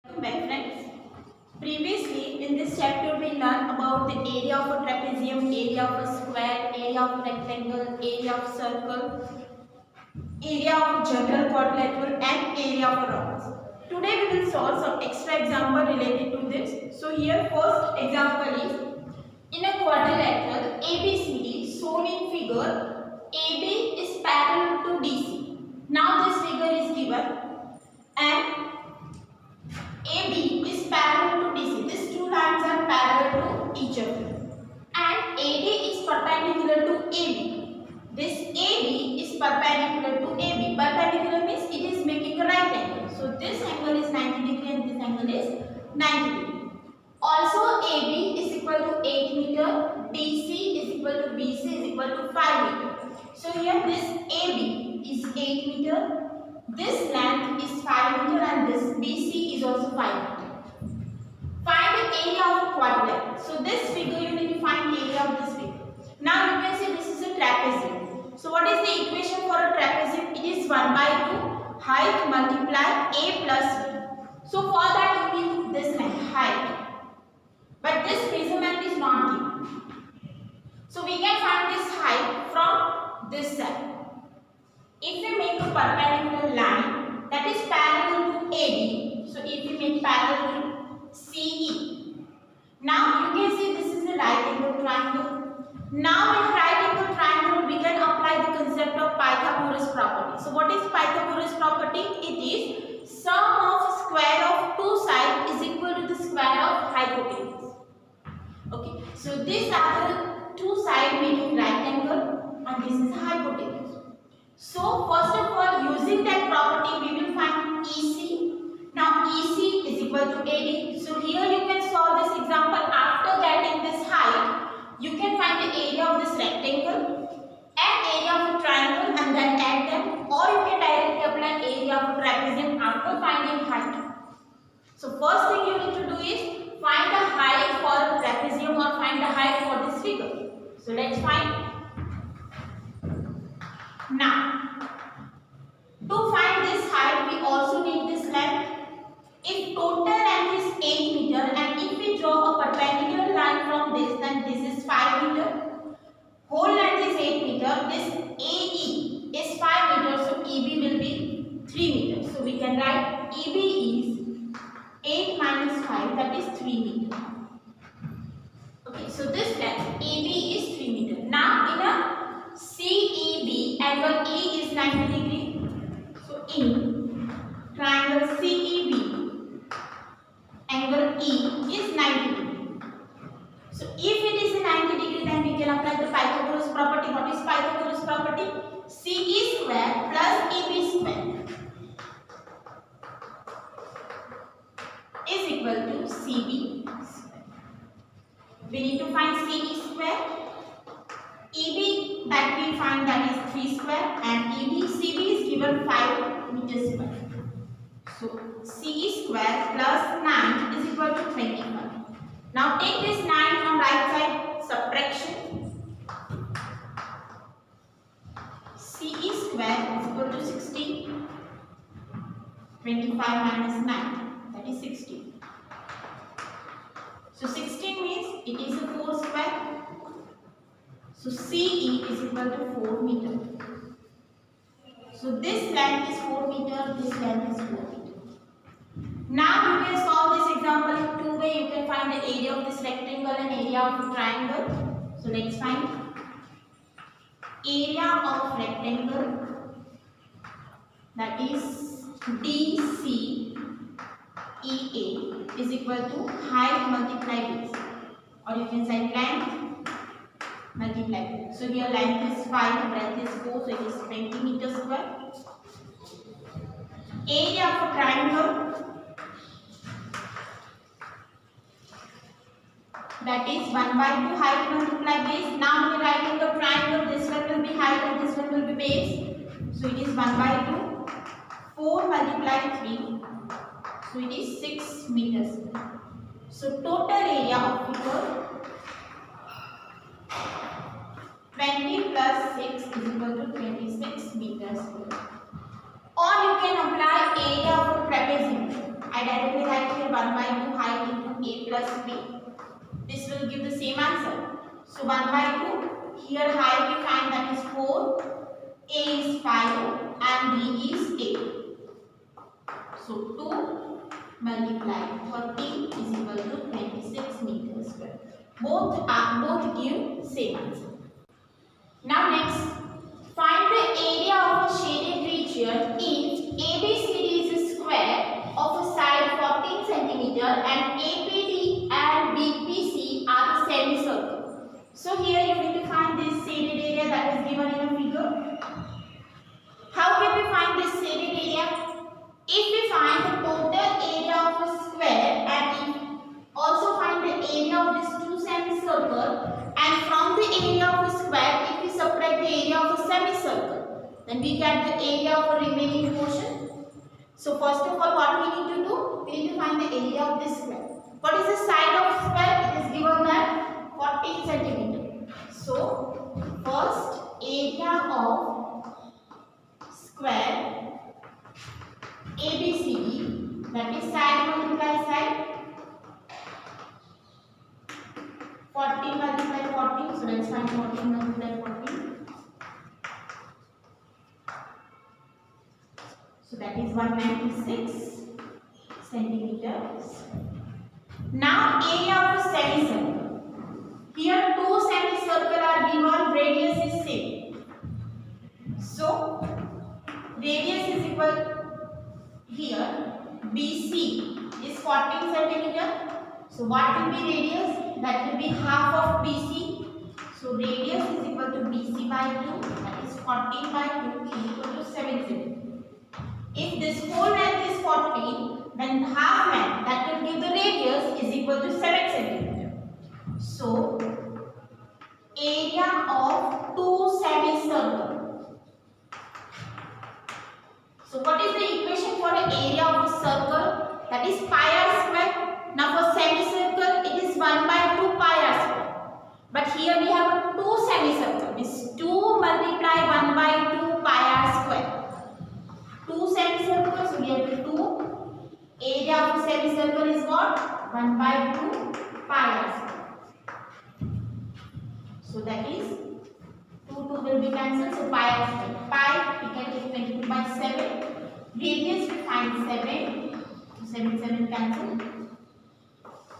Welcome back, friends. Previously in this chapter we learned about the area of a trapezium, area of a square, area of a rectangle, area of a circle, area of a general quadrilateral and area of a rhombus. Today we will solve some extra example related to this. So here first example is in a quadrilateral ABCD shown in figure, AB is parallel to DC. Now this figure is given and AB is parallel to DC. These two lines are parallel to each other. And AD is perpendicular to AB. This AB is perpendicular to AB. Perpendicular means it is making a right angle. So this angle is 90 degree and this angle is 90 degree. Also AB is equal to 8 meter. DC is equal to BC is equal to 5 meter. So here this AB is 8 meter. This length is 5 meter and this BC is also 5 meter. Find the area of a quadrilateral. So this figure you need to find the area of this figure. Now you can see this is a trapezium. So what is the equation for a trapezium? It is 1 by 2 height multiply A plus B. So for that you need this length height. But this measurement is not given. So we can find this height from this side. If we make a perpendicular line that is parallel to AD, so if we make parallel to CE, now you can see this is a right angle triangle. Now in right angle triangle we can apply the concept of Pythagoras property. So what is Pythagoras property? It is sum of square of two sides is equal to the square of hypotenuse. Okay, so these are the two sides making right angle and this is hypotenuse. So first of all, using that property we will find EC. Now EC is equal to AD. So here you can solve this example. After getting this height, you can find the area of this rectangle and area of a triangle and then add them, or you can directly apply area of a trapezium after finding height. So first thing you need to do is find the height for a trapezium or find the height for this figure. So let's find. Now, to find this height, we also need this length. If total length is 8 meter and if we draw a perpendicular line from this, then this is 5 meter. Whole length is 8 meter. This AE is 5 meter, so EB will be 3 meter. So we can write EB is 8 minus 5, that is 3 meter. Okay, so this length EB is 3 meter. Now in a CEB, angle E is 90 degree. So in triangle CEB, angle E is 90 degree. So if it is 90 degree, then we can apply the Pythagoras property. What is Pythagoras property? CE square plus EB square is equal to CB square. We need to find CE square. EB that we find that is 3 square and CB is given 5 meter square. So CE square plus 9 is equal to 25. Now take this 9 on right side, subtraction. CE square is equal to 16. 25 minus 9, that is 16. So 16 means it is a 4 square. So CE is equal to 4 meter. So this length is 4 meter, this length is 4 meter. Now you can solve this example in two ways. You can find the area of this rectangle and area of the triangle. So let's find area of rectangle, that is DCEA is equal to height multiplied base, or you can say length multiply. So here length is 5, breadth is 4, so it is 20 meters square. Area of a triangle, that is 1 by 2 height multiply base. Now we are writing the triangle, this one will be height and this one will be base. So it is 1 by 2, 4 multiply 3, so it is 6 meters. So total area of figure 20 plus 6 is equal to 26 meters square. Or you can apply area of a trapezium. I directly write here will give the same answer. So 1 by 2. Here height we find that is 4, A is 5 and B is 8. So 2 multiplied 30 is equal to 26 meters square. Both give same answer. Now next, find the area of a shaded region if ABCD is a square of a side 14 cm and APD and BPC are a semicircle. So here you need to find this shaded area that is given in a figure. How can we find this shaded area? If we find the total area of a square and if also find the area of this two semicircle, and from the area of a square if we subtract the area of a semicircle, then we get the area of a remaining portion. So first of all, what we need to do? We need to find the area of this square. What is the side of square? It is given that 14 cm. So first area of square ABCD, that is side multiply side, 14 multiply 14, so let's find 14 multiply 14. So that is 196 centimeters. Now area of a semicircle. Here two semicircles are given, radius is same. So radius is equal, here BC is 14 centimeter. So what will be radius? That will be half of BC. So radius is equal to BC by 2, that is 14 by 2 is equal to 7 centimeter. If this whole length is 14, then half length that will give the radius is equal to 7 centimeter. So area of two semicircle. So what is the equation for an area of a circle? That is pi r square. Now for semicircle it is 1 by 2 pi r square. But here we have two semicircle. Means 2 multiply 1 by 2 pi r square. Two semicircles, so we have 2. Area of a semicircle is what? 1 by 2 pi r square. So that is 2 will be cancelled. So pi r square. Pi we can take 22 by 7. Radius we find 7. So 7 cancel.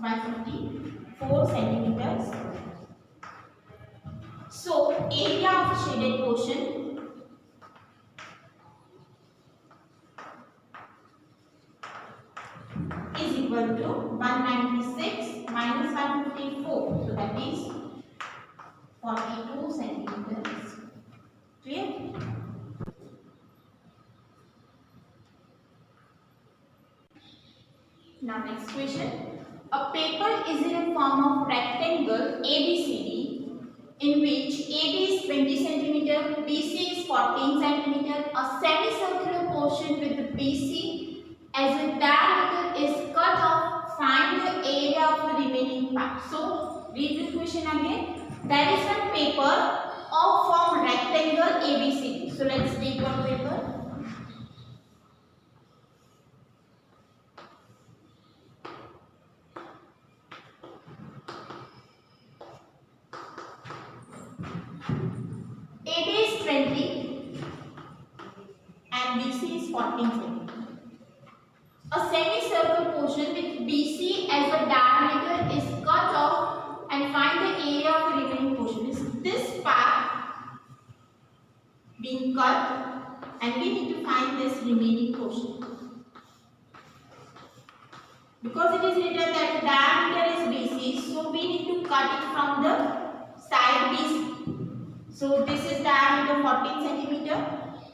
By 54 centimeters. So area of shaded portion is equal to 196 minus 154. So that is 42 centimeters. Clear? Now next question. A paper is in a form of rectangle ABCD in which AB is 20 cm, BC is 14 cm. A semicircular portion with the BC as a diameter is cut off. Find the area of the remaining part. So read the question again. There is one paper of form rectangle ABCD. So let's take one paper. AB is 20 and BC is 14 cm. A semicircle portion with BC as a diameter is cut off and find the area of the remaining portion. Is this part being cut and we need to find this remaining portion. Because it is written that the diameter is BC, so we need to cut it from the side BC. So this is diameter 14 centimeter.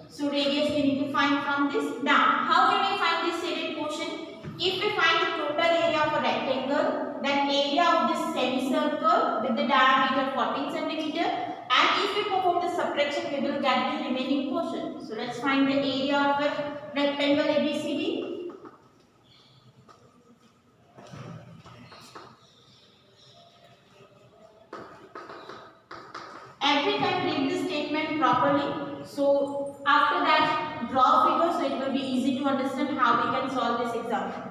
So radius we need to find from this. Now how can we find this shaded portion? If we find the total area of a rectangle, then area of this semicircle with the diameter 14 centimeter, and if we perform the subtraction, we will get the remaining portion. So let's find the area of a rectangle ABCD. Every time read the statement properly. So after that draw figure, so it will be easy to understand how we can solve this example.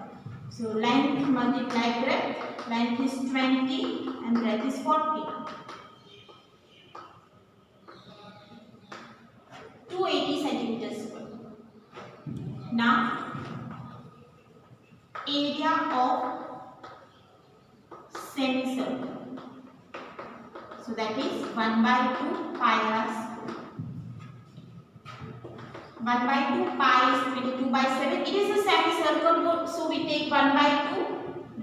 So length multiplied breadth. Length is 20 and breadth is 40. 280 centimeters square. Now area of semicircle. So that is 1 by 2 pi r square. 1 by 2 pi is 22 by 7. It is a semicircle, so we take 1 by 2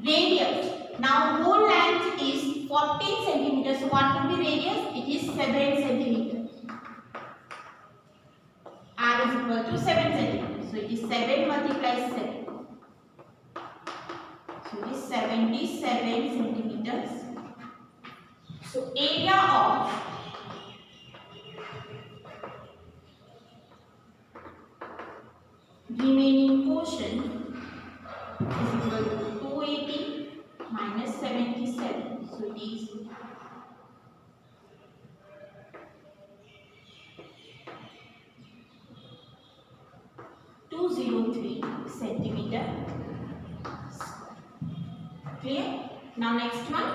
radius. Now whole length is 14 centimeters. So what will be radius? It is 7 centimeters. R is equal to 7 centimeters. So it is 7 multiplies 7. So it is 77 centimeters. So area of remaining portion is equal to 280 minus 77. So it is 203 centimeter square. Clear? Now next one.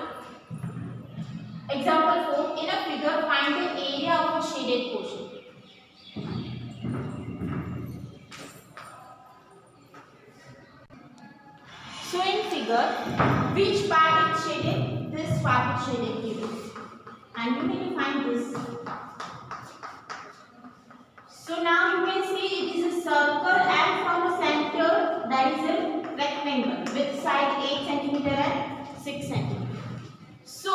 Example 4. In a figure, find the area of a shaded portion. So in figure, which part is shaded? This part is shaded here. And you need to find this. So now you can see it is a circle and from the center there is a rectangle with side 8 cm and 6 cm. So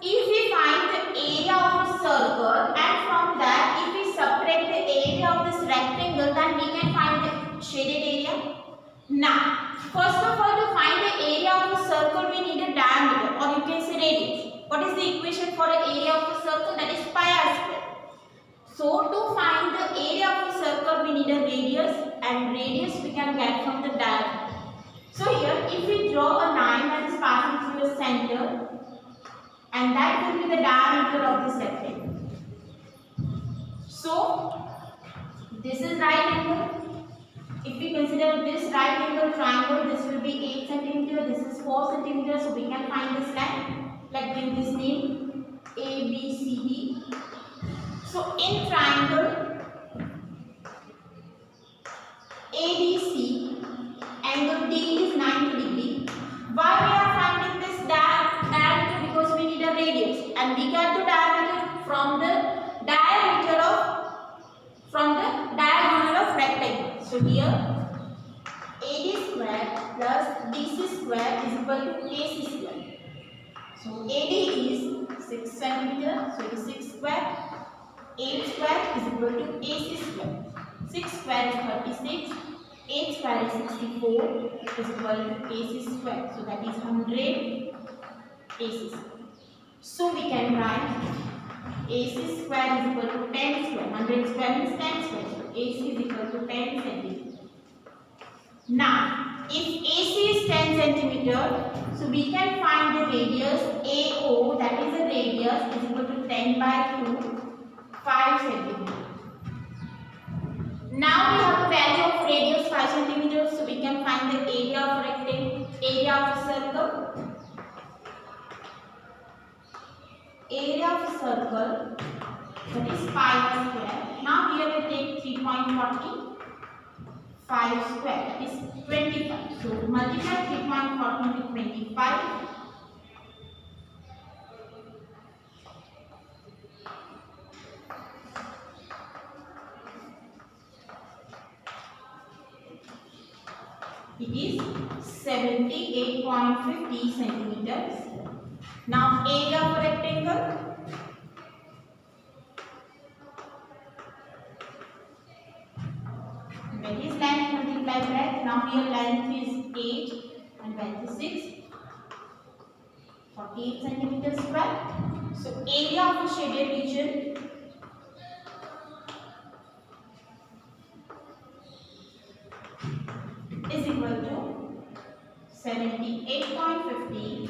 if we find the area of a circle and from that if we separate the area of this rectangle, then we can find the shaded area. Now first of all, to find the area of a circle we need a diameter, or you can say radius. What is the equation for an area of a circle? That is pi r square. So to find the area of a circle we need a radius, and radius we can get from the diameter. So here if we draw a line that is passing through the center, and that will be the diameter of this rectangle. So this is right angle. If we consider this right angle triangle, this will be 8 cm, this is 4 cm. So we can find this line. Let's give this name ABCD. So in triangle ABC, angle D is 90 degree. Why we are finding this diameter? Because we need a radius, and we get the diameter from the diagonal of rectangle. So here AD square plus BC square is equal to AC square. So AD is 6 cm, so it is 6 square. 8 square is equal to AC square. 6 square is 36. 8 square is 64 is equal to AC square. So that is 100 AC square. So we can write AC square is equal to 10 square. 100 square means 10 square. So AC is equal to 10 centimeter. Now, if AC is 10 centimeter, so we can find the radius AO, that is the radius, is equal to 10 by 2, 5 centimeter. Now we have the value of radius 5 centimeters, so we can find the area of rectangle, area of a circle. Area of a circle, that is pi square. Now here we take 3.40, 5 square, that is 25. So multiply 3.40 with 25. It is 78.50 centimeters. Now area of a rectangle, that is length multiplied breadth. Now here length is 8 and breadth is 6, 48 centimeters square. So area of a shaded region is equal to 78.50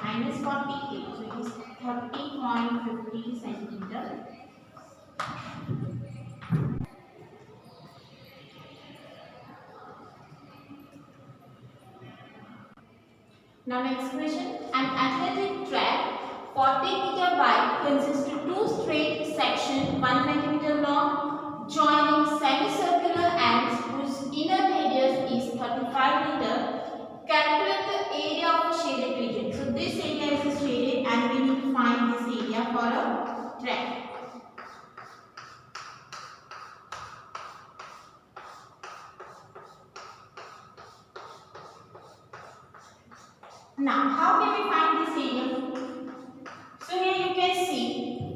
minus 48. So it is 30.50 centimeter. Now next question. An athletic track 40-meter wide consists of two straight sections 120 meter long joining semicircular ends whose inner radius is 35 meter. Calculate the area of a shaded region. So this area is shaded and we need to find this area for a track. Now, how can we find this area? So here you can see,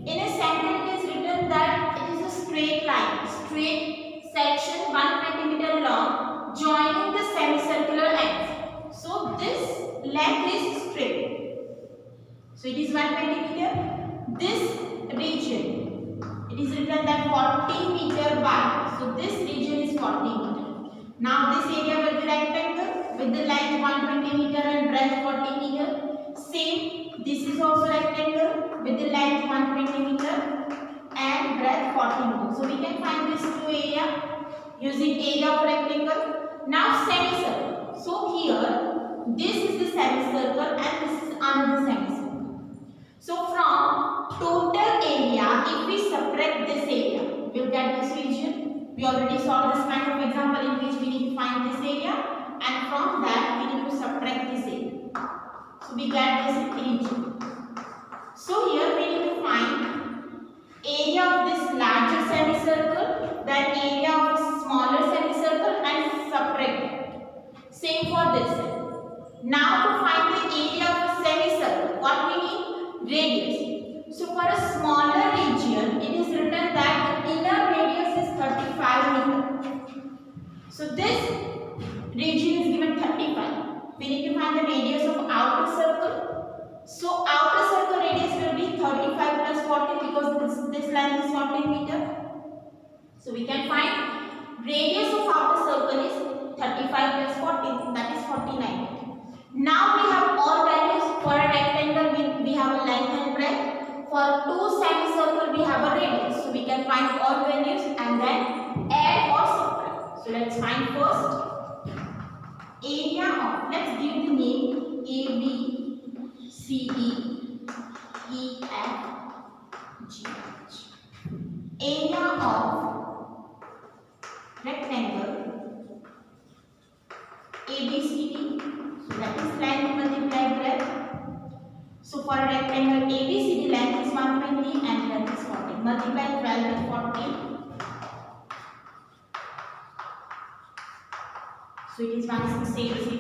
in a sentence it is written that it is a straight line, straight section 120 meter long, joining the semicircular ends. So this length is straight. So it is 120 meter. This region, it is written that 40 meter wide. So this region is 40 meter. Now this area will be rectangle with the length 120 meter and breadth 40 meter. Same, this is also rectangle with the length 120 meter and breadth 40 meter. So we can find these two area using area of rectangle. Now semicircle. So here, this is the semicircle and this is another semicircle. So from total area, if we subtract this area, we'll get this region. We already saw this kind of example in which we need to find this area, and from that we need to subtract this area. So we get this region. So here we need to find area of this larger semicircle, then area of smaller semicircle and subtract it. Same for this side. Now to find the area of a semicircle, what we need? Radius. So for a smaller region, it is written that the inner radius is 35 meter. So this region is given 35. We need to find the radius of outer circle. So outer circle radius will be 35 plus 40 because this length is 40 meter. So we can find radius of outer circle is 35 plus 40, that is 49. Now we have all values. For a rectangle we have a length and breadth. For two semicircle we have a radius. So we can find all values and then add or subtract. So let's find first area of, let's give the name A, B, C, D, E, F, G, H. Area of rectangle ABCD, so that is length multiplied breadth. So for a rectangle ABCD, length is 120 and breadth is 40. Multiply 12 with 40. So it is 1680.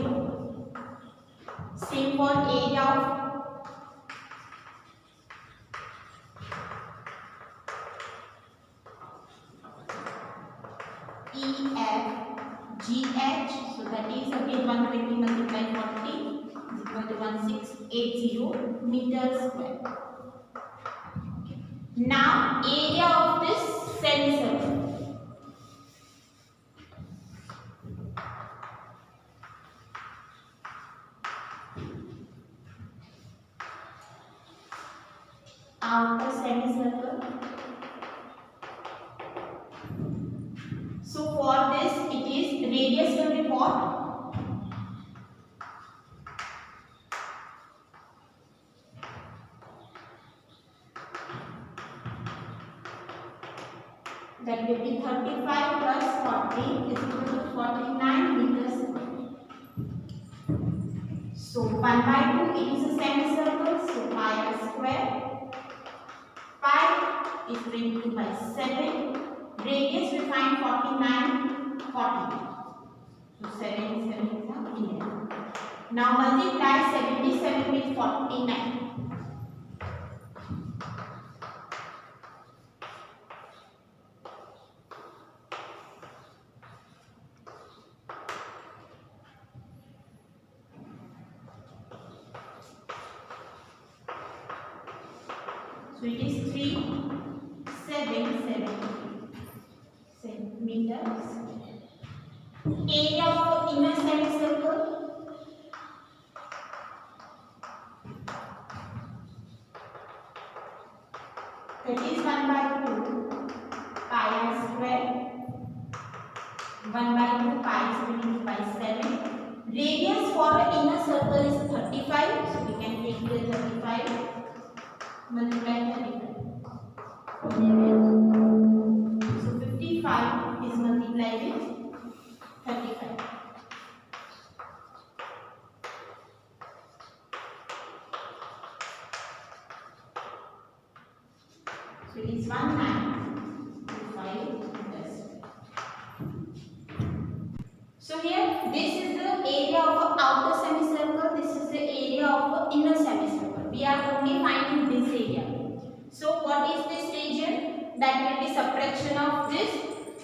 Same for area of EFGH. So that is again 120 multiplied 40 is equal to 1680 meters square. Okay. Now area of this semicircle. Outer semicircle. So for this it is radius will be what? That will be 35 plus 40 is equal to 49 meters. So 1 by 2 it is a semicircle, so pi r square. Pi is 22 by 7. Radius we find 49, 40. So 7 is 11. Now multiply 77 with 49. So it is 377 centimeters. Area of inner semicircle. That is 1 by 2 pi r square. 1 by 2 pi is 22 by 7. Radius for the inner circle is 35 So it is 1925 meters. So here this is the area of outer semicircle, this is the area of inner semicircle. We are only finding this area. So what is this region? That will be subtraction of this.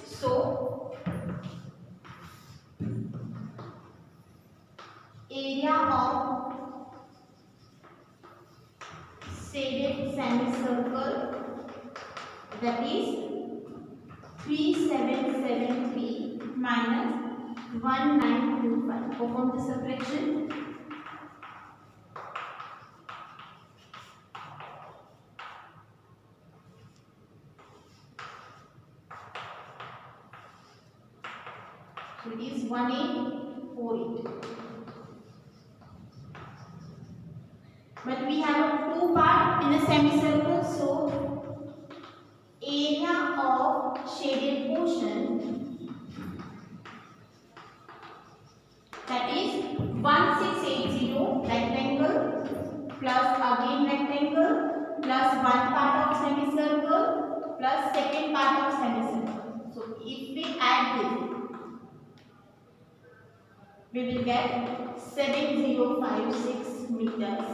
So area of shaded semicircle, that is 3773 minus 1925. Perform the subtraction. So it is 1848. But we have two parts in a semicircle, so area of shaded portion, that is 1680 rectangle plus again rectangle plus one part of semicircle plus second part of semicircle. So if we add this, we will get 7056 meters.